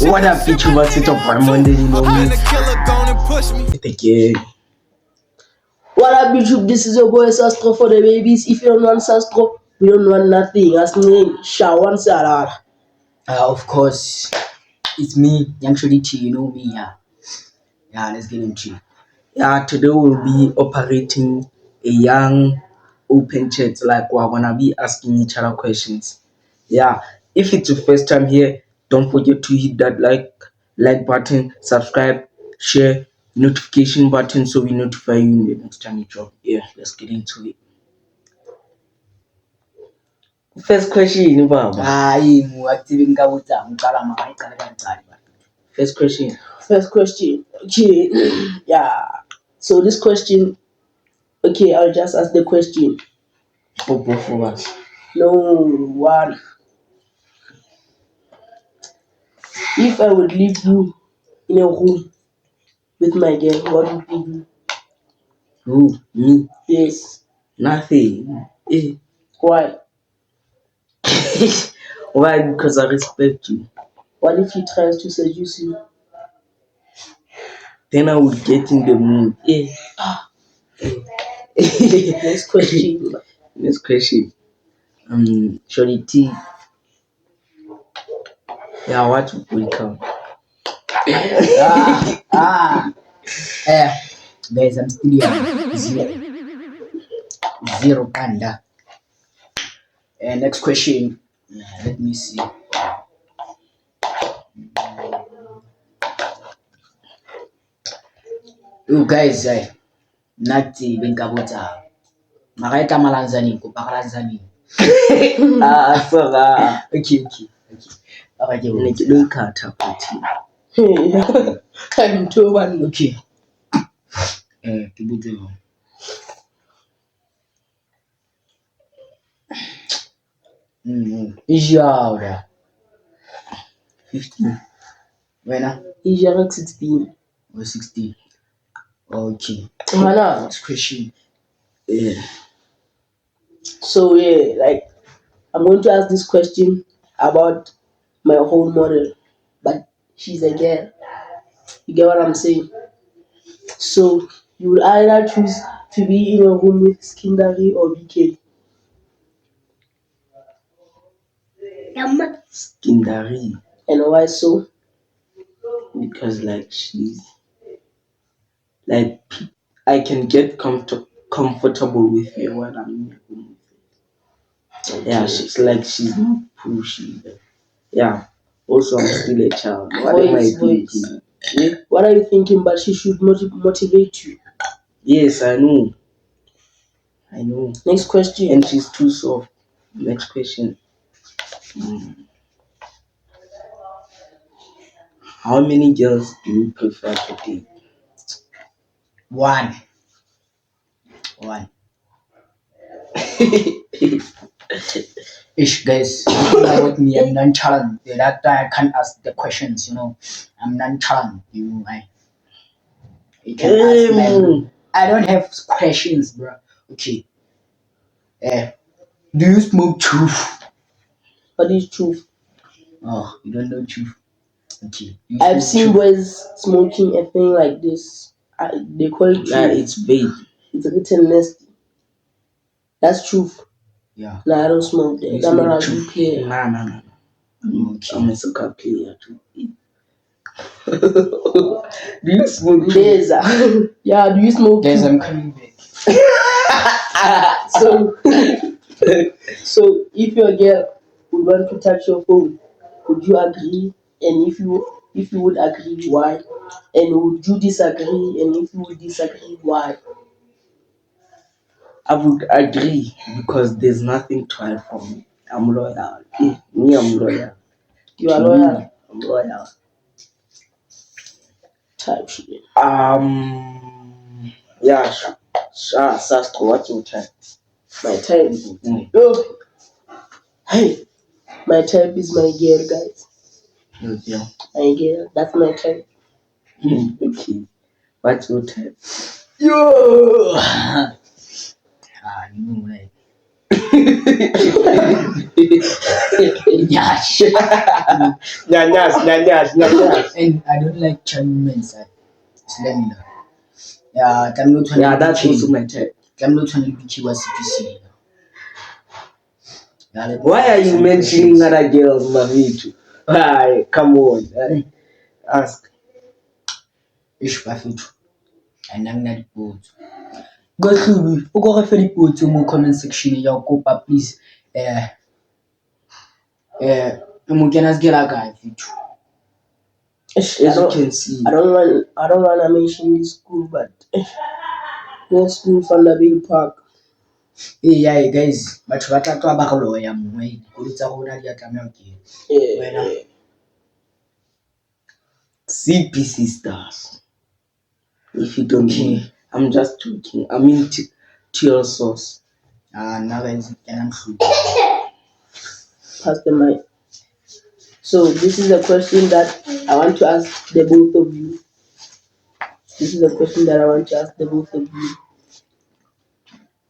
What up, YouTube? What's it up? I'm Monday, you know me. Again. What up, YouTube? This is your boy Sastro for the babies. If you don't want Sastro, we don't want nothing. As name Shawan Sarar. Of course, it's me, Young Shoditi, you know me, yeah. Yeah, let's get into it. Yeah, today we'll be operating a young open chat, like we're gonna be asking each other questions. Yeah, if it's your first time here, don't forget to hit that like button, subscribe, share, notification button so we notify you the next time you drop. Yeah, let's get into it. First question, Baba. First question. First question. Okay. Yeah. So this question. Okay, I'll just ask the question. For both of us. No one. If I would leave you in a room with my girl, what would you do? Who? Me? Yes. Nothing. Why? Why? Because I respect you. What if he tries to seduce you? Then I would get in the mood. Next question. Next question. Charity. Yeah, what will come? Guys, I'm still here. Zero panda. Next question. Let me see. You guys, Nati Benkabuta. Makaita malanzani, kupakalanzani. Sorry. Okay. Okay, don't cut up Time to one. Okay. Kibuto. Ijara 15. When? Ijara 16. Or 16. Okay. Next question. Yeah. So yeah, like I'm going to ask this question about my whole model, but she's a girl. You get what I'm saying? So you would either choose to be in a room with Skindari or BK. Skindari. And why so? Because she's I can get comfortable with her while I'm in the room. Yeah, she's not pushy. But yeah. Also, I'm still a child. What am I thinking? Yeah? What are you thinking? But she should motivate you. Yes, I know. Next question. And she's too soft. Next question. How many girls do you prefer to date? One. Ish, guys, with me, I'm nonchalant. That I can't ask the questions, I'm nonchalant. You can ask them. I don't have questions, bro. Okay. Do you smoke truth? What is truth? Oh, you don't know truth. Okay. I've seen boys smoking a thing like this. They call it truth. It's vape. It's written nasty. That's truth. Yeah. Nah, I don't smoke that. I'm not a good player. Nah. Okay. I'm a soccer player too. Do you smoke? Yes. Yeah, do you smoke? Guys, I'm coming back. So if your girl would want to touch your phone, would you agree? And if you would agree, why? And would you disagree? And if you would disagree, why? I would agree because there's nothing to hide from me. I'm loyal. I'm loyal. You are loyal? I'm loyal. Type shit. Yeah, Sastro, what's your type? My type? Oh. Hey, my type is my girl, guys. Yeah. My girl, that's my type. Okay. What's your type? Yo! Nyash. Nyanyas. And I don't like Chinese men, sir. Slender. Yeah, I'm not Yeah, that's also my type. I'm not trying to be CPC. Why are you mentioning other girls, Mavitu? Why? Come on. Ask. Ish Bafitu. And I'm not good. Go through. Go refer report to my comment section. Your copa, please. Mukenas Gelaga. As you can see. I don't want to mention this school, but no school from the Bill Park. Yeah, guys, but what I talk about lawyer, my good Yeah. CPC stars. If you don't know, I'm just joking. I mean, teal sauce. Now guys, and I'm free. Pass the mic. So this is a question that I want to ask the both of you. This is a question that I want to ask the both of you.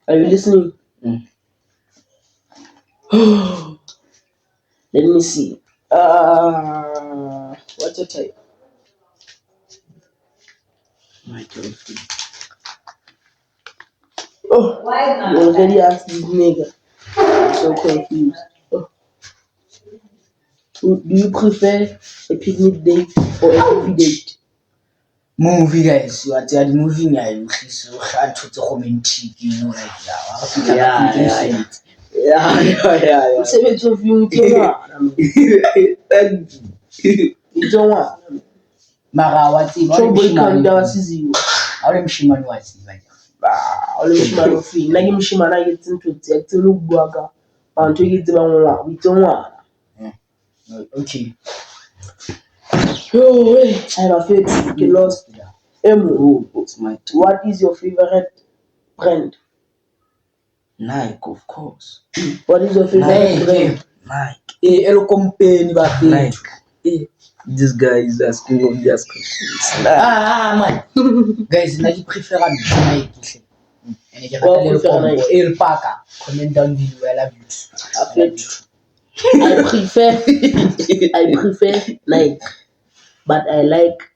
Are you listening? Let me see. What's your type? My girlfriend. Oh, you already asked this nigga. I'm so confused. Oh. Do you prefer a picnic date or a movie date? Movie, guys, you are the movie now. You so hard to romantic, you know, like Yeah. Seven of you, you don't want. Mara, what's it? So boy can dance you. All them shimon what's it like? All the shimano free. Like him shimana gets into it. To look burger. And to get the one we don't want. Okay. Oh wait, I have a faith. You lost. Oh, it's my turn. What is your favorite brand? Nike, of course. What is your favorite brand? Nike. El company ba Nike. This guy is asking obvious questions. Man. Guys, Nike prefer Nike. El Parker. Comment down below. I love you. I prefer Nike, but I like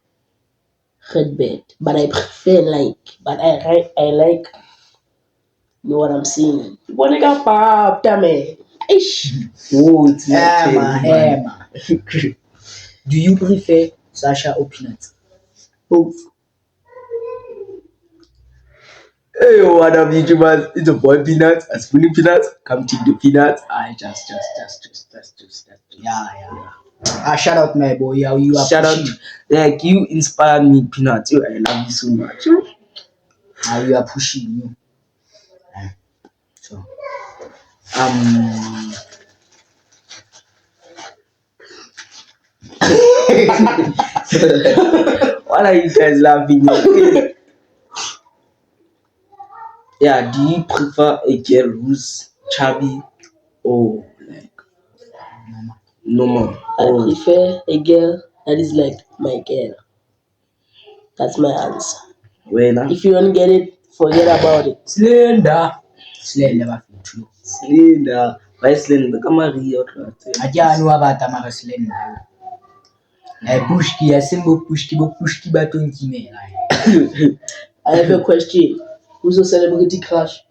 Redbird. But I prefer Nike. But I like. You know what I'm saying? What I got pop, damn it. Oh, it's Emma. Do you prefer Sasha or Peanut? Both. Hey, what up, YouTubers? It's a boy Peanuts. A spooning Peanuts. Come take the peanuts. I just. Yeah. Shout out, my boy. You are shout out. pushing. Like, you inspire me, Peanuts. I love you so much. You are pushing you. So, what are you guys laughing at? Yeah, do you prefer a girl who's chubby or like normal? I prefer a girl that is like my girl. That's my answer. Well, if you don't get it, forget about it. Slender. Why slender? Come on, Rio. Aja anu abata mara slender. Pushki, a symbol pushki baton kime. I have a question. Who's your celebrity crush?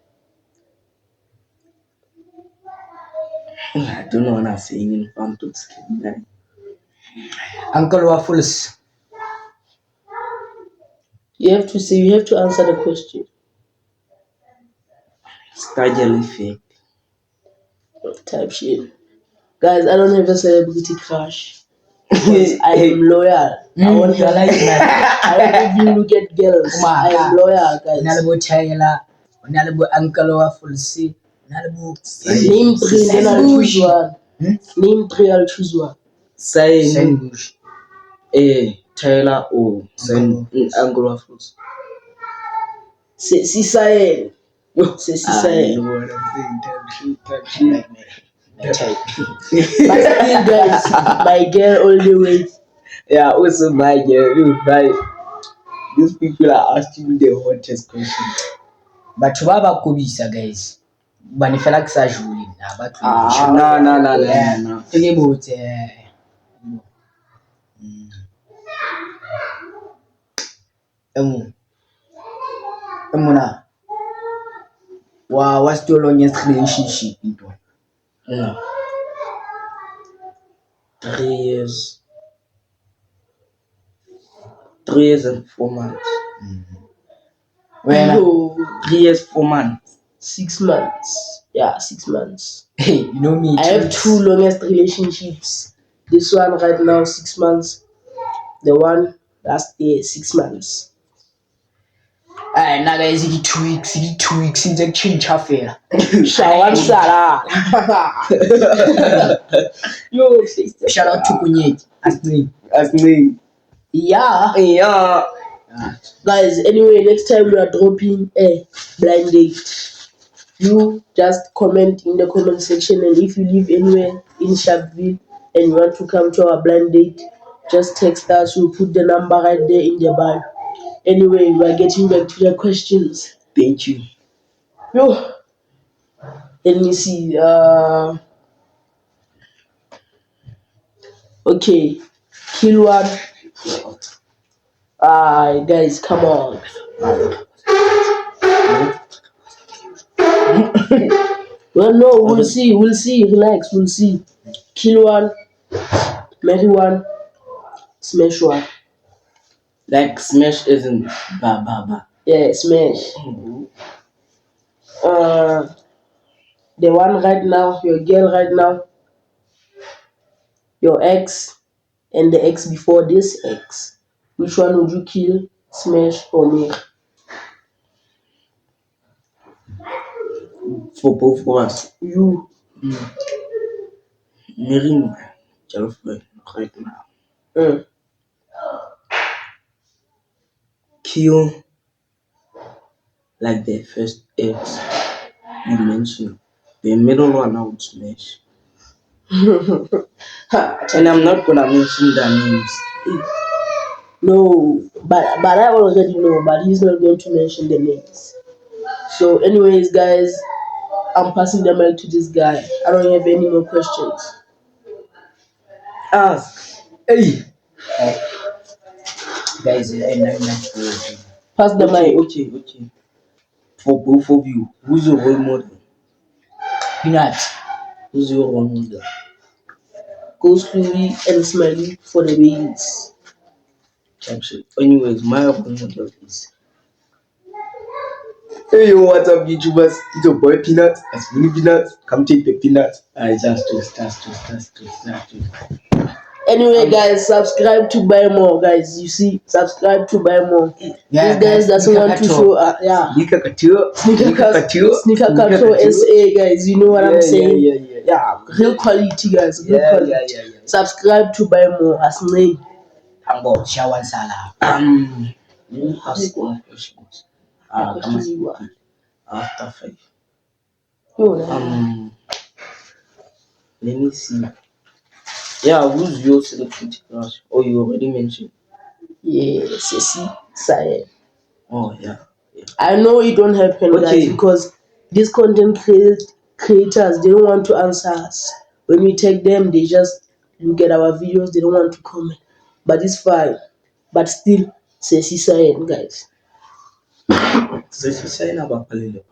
I don't know what I'm saying in front of skin. Uncle Waffles. You have to answer the question. Star jellyfish. Type shit. Guys, I don't have a celebrity crush. I am loyal. I want to like that. I don't even look at girls. I am loyal, guys. Nalabo Chayla, Nalabo Uncle Waffles. Name 3, then I'll choose one. Name 3, I'll choose one. Sandbush. Taylor or Uncle Waffles. C'est Saël. C'est Saël. But still, guys, my girl all the way. Yeah, also my girl. Right. These people are asking the hottest questions. But Baba Kobisa, guys. Bani fela ke sa jule na ba No. ke le botse emona what's your longest relationship into No. 3 years. 3 years and 4 months. when No, 3 years, 4 months. 6 months. Yeah, 6 months. hey you know me I have 2 longest relationships. This one right now 6 months. The one last year 6 months. na guys di 2 weeks ntse ke change fela Shawan Sara. Yo, shout out to Kunyeti As me. yeah Yeah. guys, anyway, next time we are dropping a blind date. You just comment in the comment section, and if you live anywhere in Sharpeville and you want to come to our blind date, just text us. We'll put the number right there in the bio. Anyway, we are getting back to the questions. Thank you. Yo, let me see. Okay, kill one. Guys, come on. Well, no, we'll see. Relax, we'll see. Kill one, marry one, smash one. Like smash isn't ba. Yeah, smash. The one right now, your girl right now, your ex, and the ex before this ex. Which one would you kill, smash, or marry? For both of us. You. Marrying my girlfriend right now. Kill like the first ex you mentioned. The middle one I would smash. And I'm not gonna mention their names. No, but I already know, but he's not going to mention the names. So, anyways, guys, I'm passing the mic to this guy. I don't have any more questions. Ask. hey guys Pass the mic. Okay. For both of you, who's your role model? peanuts Who's your role model? Go slowly and smiley for the babies. Anyways, my role model is. Hey, yo, what's up, YouTubers? It's your boy Peanut. That's Mini Peanut. Come take the peanut. That's true. Anyway, guys, subscribe to buy more, guys. You see, subscribe to buy more. Yeah, These guys doesn't want to show. Nika Katua. Sneaker Kato SA, guys. You know what I'm saying? Yeah. Real quality, guys. Real quality. Yeah. Subscribe to buy more. As name. Tango. Shawan Sala Let me ask one question. After 5. Let me see. Yeah, who's your celebrity crush? Oh, you already mentioned. Yeah, Ceci Saye. Oh, yeah. I know it won't happen, guys, because these content creators, they don't want to answer us. When we take them, they just look at our videos, they don't want to comment. But it's fine. But still, Ceci Saye, guys. Ceci Saye na bapalele.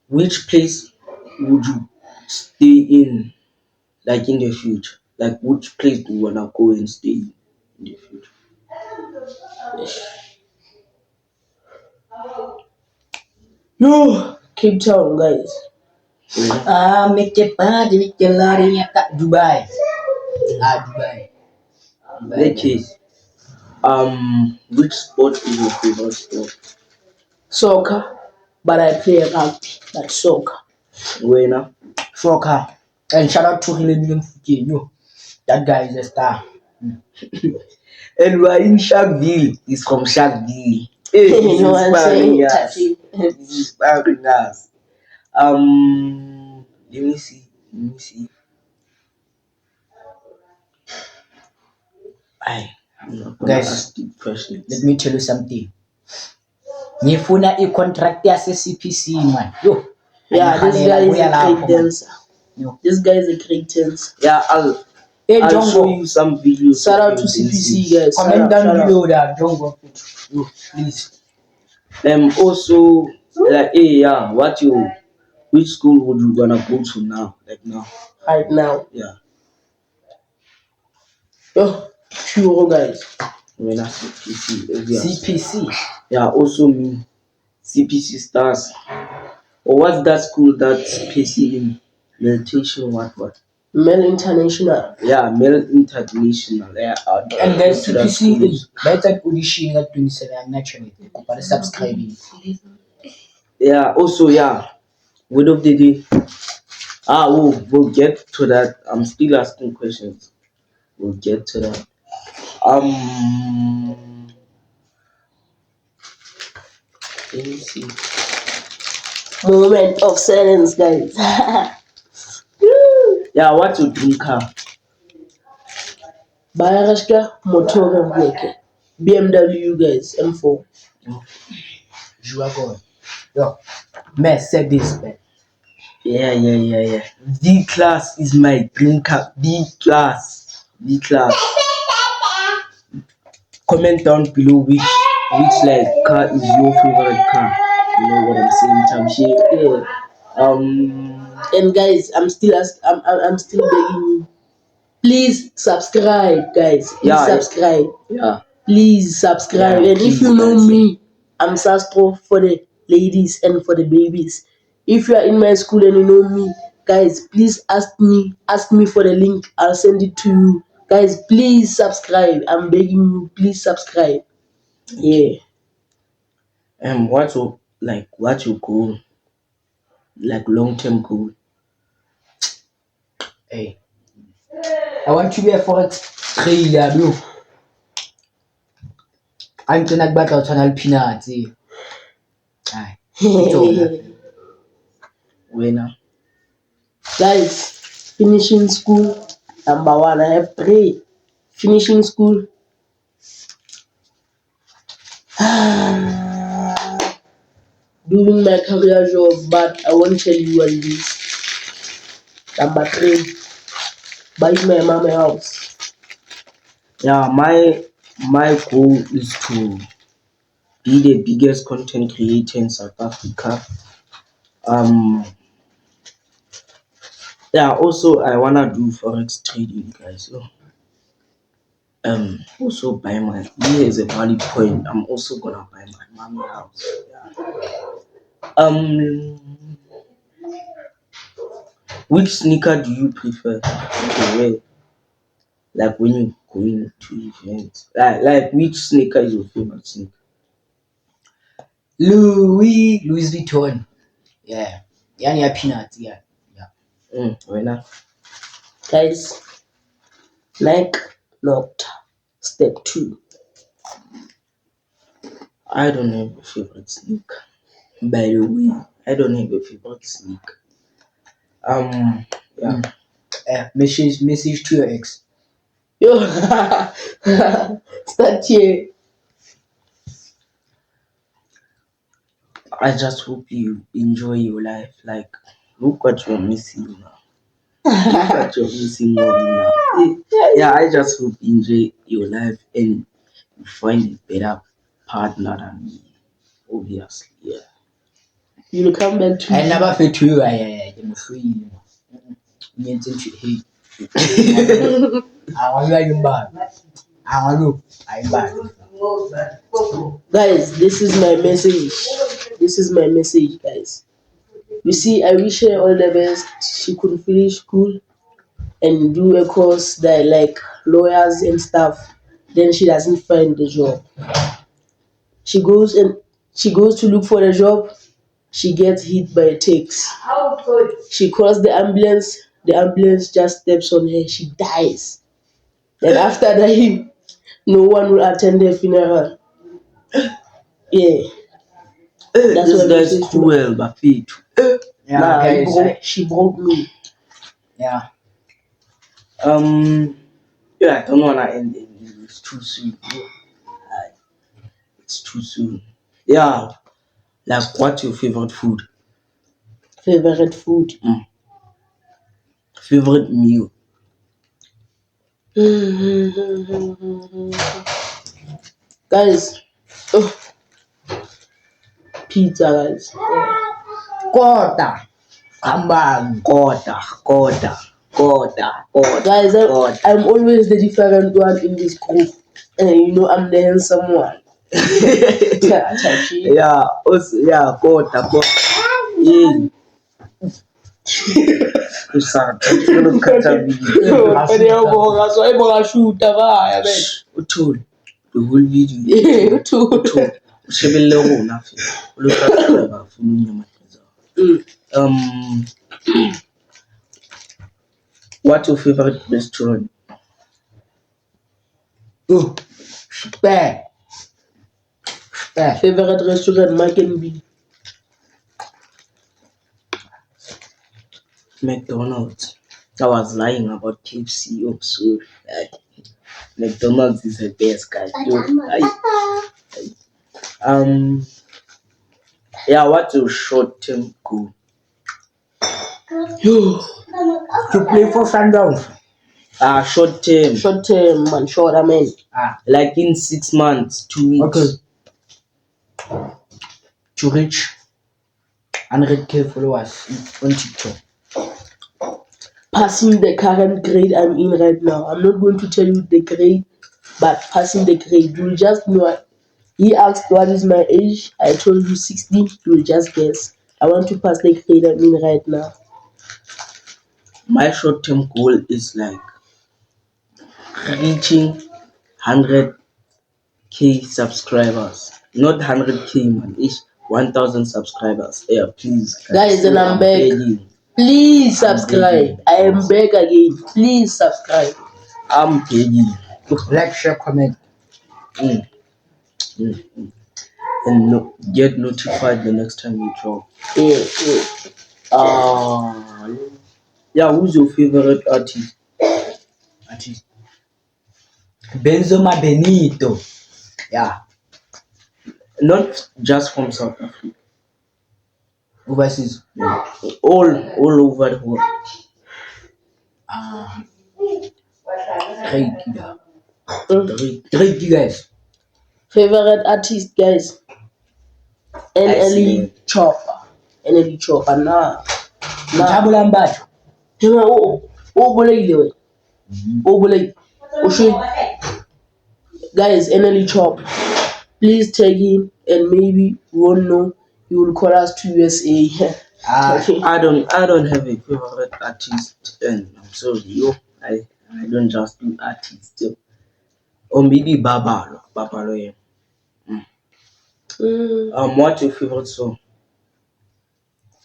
Which place would you stay in, like in the future? Like which place do you wanna go and stay in the future? No, Cape Town, guys. make it lari Dubai Dubai Okay. Which sport is your favorite sport? Soccer, but I play rugby, but soccer. Where now? soccer and shout out to Hilarion Fukenyo that guy is a star And we are in Sharpeville. He's from Sharpeville. Hey, You know what I'm saying? He's inspiring us. Let me see. I'm not gonna Guys, ask deep questions. let me tell you something. ngifuna i-contract yase-CPC man. Yo. Yeah, this Angihalela guy is kuya a lapho, great man. dancer. Yo. This guy is a great dancer. Yeah, I'll Jongo. show you some videos. Shout of out to you CPC dancing. guys. Comment down Shout out. below that Jongo. Yo, please. Also, like, hey, yeah, which school would you gonna go to now? Like now? Right now. Yeah. Yo, sure guys. When I CPC, obvious. CPC. Yeah, also me. CPC stars. Or what's that school that's PC in meditation? What? Mel International. Yeah, Mel International. Yeah, And guys, to that CPC school. is better audition at 27. I'm not sure. But subscribing. Yeah, also, yeah. Word of the day. We'll get to that. I'm still asking questions. We'll get to that. Let me see. Moment of silence, guys. Yeah, what's your dream car? Bayarashka Motor Vehicle. BMW guys, M4. Joua. Yo, Mercedes, man. Yeah. V class is my dream car. V class. Comment down below which like car is your favorite car. You know what I'm saying, Tamshi? Yeah. And guys, I'm still begging you. Please subscribe, guys. Please subscribe. Yeah. Please subscribe. Yeah, and if you know me, I'm Sastro for the ladies and for the babies. If you are in my school and you know me, guys, please ask me for the link. I'll send it to you. Guys, please subscribe. I'm begging you, please subscribe. Yeah. What's your goal? Like long-term goal? Hey. I want to be a forex trader, bro. I'm gonna back out on Alpina, Aye. Winner. Guys, finishing school, number one. I have 3. Finishing school. Doing my career job, but I won't tell you what it is. Number 3, buying my mama house. Yeah, my goal is to be the biggest content creator in South Africa. Yeah, also I wanna do forex trading, guys. So also buy here's a valid point. I'm also gonna buy my mommy house. Yeah. Which sneaker do you prefer to wear? Like when you going to events? Like which sneaker is your favorite sneaker? Louis Vuitton. Yeah. Yani peanut, yeah. Why not? Guys, Nike Nocta Step 2. I don't have a favorite sneaker. By the way, I don't have a favorite sneaker. Yeah. Message to your ex. Yo, start here. I just hope you enjoy your life. Like, look what you're missing now. Look what you're missing now. Yeah, I just hope you enjoy your life and you find a better partner than me. Obviously, yeah. You'll come back to I never feel to you. I'm free. I want you back. I want you. I'm back. Guys, this is my message. This is my message, guys. You see, I wish her all the best. She could finish school and do a course that like lawyers and stuff. Then she doesn't find the job. She goes to look for the job. She gets hit by a taxi. She calls the ambulance. The ambulance just steps on her. She dies. And after that, no one will attend her funeral. Yeah. That's This what guy's cruel, but fit. Yeah, Nah, guys. she broke me. Yeah. Yeah, I don't wanna end it. It's too soon. It's too soon. Yeah. Like, what's your favorite food? Favorite food. Favorite meal? Guys, pizza, guys. Kota. Kambang. Kota. Guys, I'm always the different one in this group. And you know, I'm the handsome one. Yeah, also, yeah, kota. Yeah. Usaka, ukukhatha video. Uthule. The whole video. Ushebelle rona fe. O lo subscribe founung ya Matleza. What's your favorite restaurant? Spare. Favorite restaurant, Mac and B. McDonald's. I was lying about KFC. Oh, sorry. McDonald's is the best, guys. Yeah, what's your short-term goal? To play for Sundowns. Short-term. Short-term, man. Short, I mean. Like in 6 months, 2 weeks. Okay. To reach 100k followers on TikTok. Passing the current grade I'm in right now. I'm not going to tell you the grade, but passing the grade. You'll just know. He asked what is my age. I told you 60. You'll just guess. I want to pass the grade I'm in right now. My short-term goal is like reaching 100k subscribers. Not 100k, man. It's 1,000 subscribers. Yeah, please. Guys, and I'm back. begging. Please subscribe. I am back again. Please subscribe. I'm begging. Like, share, comment. And get notified the next time we drop. Yeah, who's your favorite artist? Benzoma Benito. Yeah. Not just from South Africa. Overseas. All over the world. Drake, guys. Favorite artist, guys. NLE Chopper. NLE Chopper. Nah. Tabula Mbacho. Guys, NLE Chopper. Please tag him and maybe we won't know. He will call us to USA. I don't have a favorite artist, and I'm sorry, I don't just do artists. Or maybe Babalo, yeah. What's your favorite song?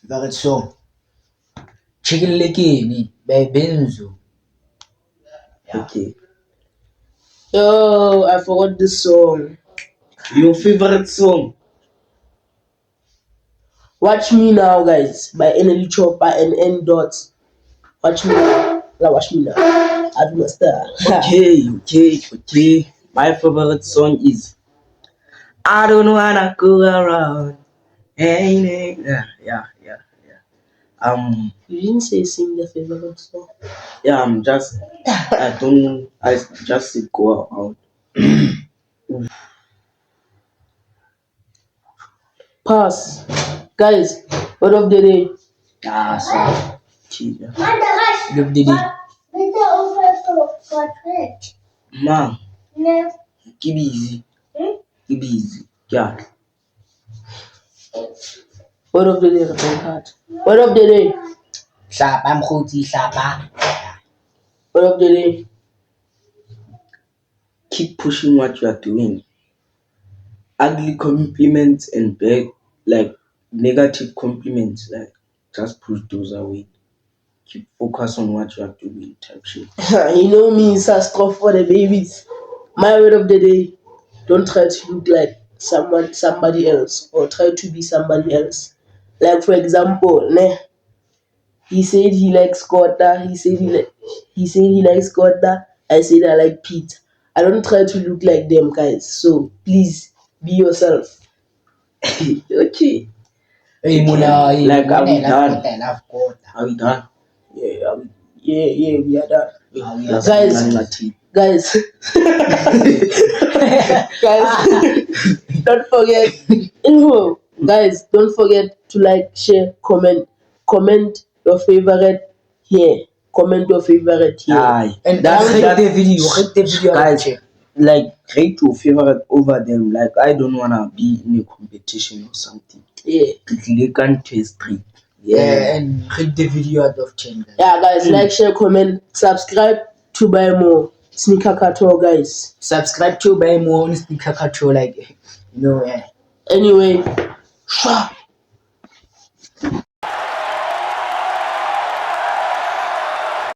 Favorite song? Chicken Lekini by Benzo. Yeah. Okay. Oh, I forgot this song. Your favorite song? Watch Me Now, guys, by NLE Chopper and N Dots. Watch Me Now. Watch Me Now. I do star. Okay. My favorite song is I Don't Wanna Go Around. Hey. Yeah. You didn't say sing the favorite song. Yeah, I just say go out. Pass. Guys, word of the day. Sorry. Yeah. Word of the day. Man, keep easy. Yeah. Word of the day, Rebecca. Word of the day. Sapa Mkhoti, Sapa. Word of the day. Keep pushing what you are doing. Ugly compliments and negative compliments, just push those away. Keep focus on what you are doing, type shit. You know me, Sastro for the babies. My word of the day. Don't try to look like somebody else, or try to be somebody else. Like, for example, he said he likes Kota. He said he likes Kota. I said I like Pete. I don't try to look like them, guys. So please be yourself. Okay. Hey, Mula, hey, Like, are we done? I've got. Are we done? Yeah, we are done. Let's Guys. run my teeth. Guys, don't forget. Guys, don't forget to like, share, comment your favorite here. Comment your favorite here. Aye. And That's rate the video, guys. Like, rate your favorite over them. Like, I don't wanna be in a competition or something. Yeah. They can't taste street. Yeah, and rate the video out of 10, guys. Yeah, guys, like, share, comment, subscribe to buy more Sneaker Cartel, guys. Subscribe to buy more on Sneaker Cartel, like, yeah. Anyway,